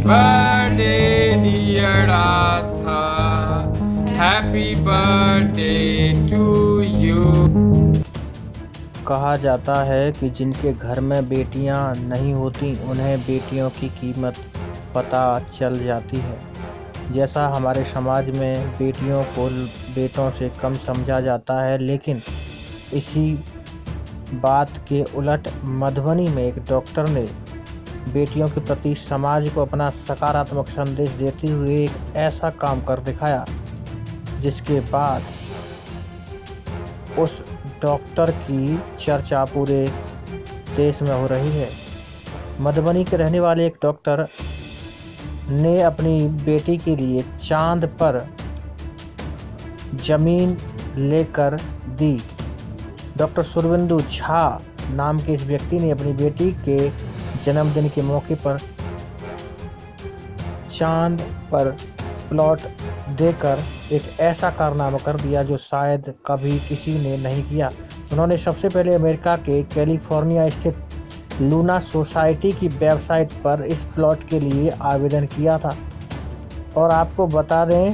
birthday dear Astha, happy birthday to you। कहा जाता है कि जिनके घर में बेटियां नहीं होती उन्हें बेटियों की कीमत पता चल जाती है। जैसा हमारे समाज में बेटियों को बेटों से कम समझा जाता है, लेकिन इसी बात के उलट मधुबनी में एक डॉक्टर ने बेटियों के प्रति समाज को अपना सकारात्मक संदेश देते हुए एक ऐसा काम कर दिखाया जिसके बाद उस डॉक्टर की चर्चा पूरे देश में हो रही है। मधुबनी के रहने वाले एक डॉक्टर ने अपनी बेटी के लिए चांद पर जमीन लेकर दी। डॉक्टर सुरविंदु झा नाम के इस व्यक्ति ने अपनी बेटी के जन्मदिन के मौके पर चांद पर प्लॉट देकर एक ऐसा कारनामा कर दिया जो शायद कभी किसी ने नहीं किया। उन्होंने सबसे पहले अमेरिका के कैलिफोर्निया स्थित लूना सोसाइटी की वेबसाइट पर इस प्लॉट के लिए आवेदन किया था और आपको बता दें,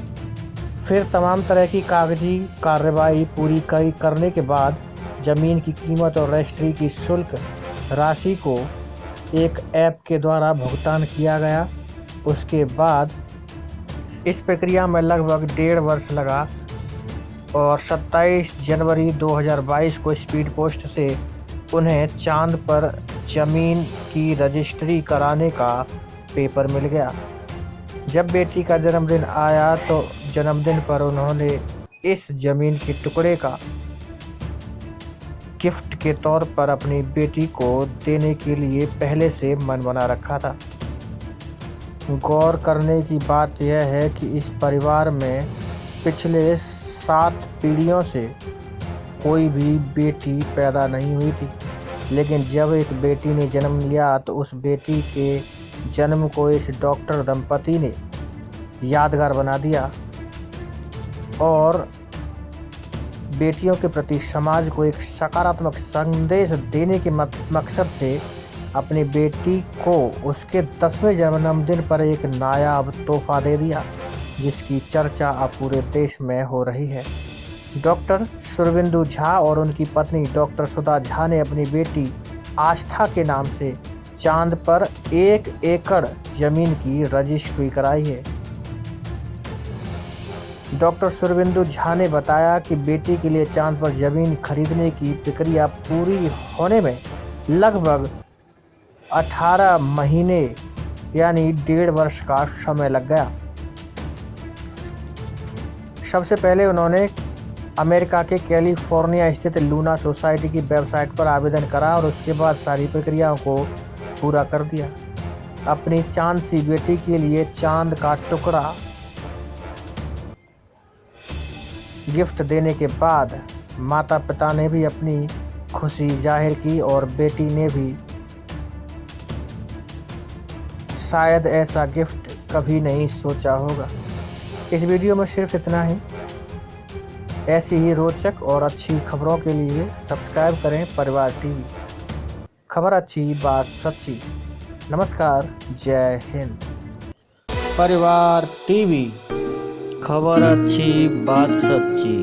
फिर तमाम तरह की कागजी कार्रवाई पूरी करने के बाद ज़मीन की कीमत और रजिस्ट्री की शुल्क राशि को एक ऐप के द्वारा भुगतान किया गया। उसके बाद इस प्रक्रिया में लगभग 1.5 वर्ष लगा और 27 जनवरी 2022 को स्पीड पोस्ट से उन्हें चांद पर ज़मीन की रजिस्ट्री कराने का पेपर मिल गया। जब बेटी का जन्मदिन आया तो जन्मदिन पर उन्होंने इस ज़मीन के टुकड़े का गिफ्ट के तौर पर अपनी बेटी को देने के लिए पहले से मन बना रखा था। गौर करने की बात यह है कि इस परिवार में पिछले 7 पीढ़ियों से कोई भी बेटी पैदा नहीं हुई थी, लेकिन जब एक बेटी ने जन्म लिया तो उस बेटी के जन्म को इस डॉक्टर दंपति ने यादगार बना दिया और बेटियों के प्रति समाज को एक सकारात्मक संदेश देने के मकसद से अपनी बेटी को उसके 10वें जन्मदिन पर एक नायाब तोहफा दे दिया, जिसकी चर्चा अब पूरे देश में हो रही है। डॉक्टर सुरविंदु झा और उनकी पत्नी डॉक्टर सुधा झा ने अपनी बेटी आस्था के नाम से चांद पर 1 एकड़ जमीन की रजिस्ट्री कराई है। डॉक्टर सुरविंदु झा ने बताया कि बेटी के लिए चांद पर जमीन खरीदने की प्रक्रिया पूरी होने में लगभग 18 महीने यानी 1.5 वर्ष का समय लग गया। सबसे पहले उन्होंने अमेरिका के कैलिफोर्निया स्थित लूना सोसाइटी की वेबसाइट पर आवेदन करा और उसके बाद सारी प्रक्रियाओं को पूरा कर दिया। अपनी चांद सी बेटी के लिए चांद का टुकड़ा गिफ्ट देने के बाद माता पिता ने भी अपनी खुशी जाहिर की और बेटी ने भी शायद ऐसा गिफ्ट कभी नहीं सोचा होगा। इस वीडियो में सिर्फ इतना ही। ऐसी ही रोचक और अच्छी खबरों के लिए सब्सक्राइब करें परिवार टीवी। खबर अच्छी बात सच्ची। नमस्कार, जय हिंद। परिवार टीवी, खबर अच्छी बात सच्ची।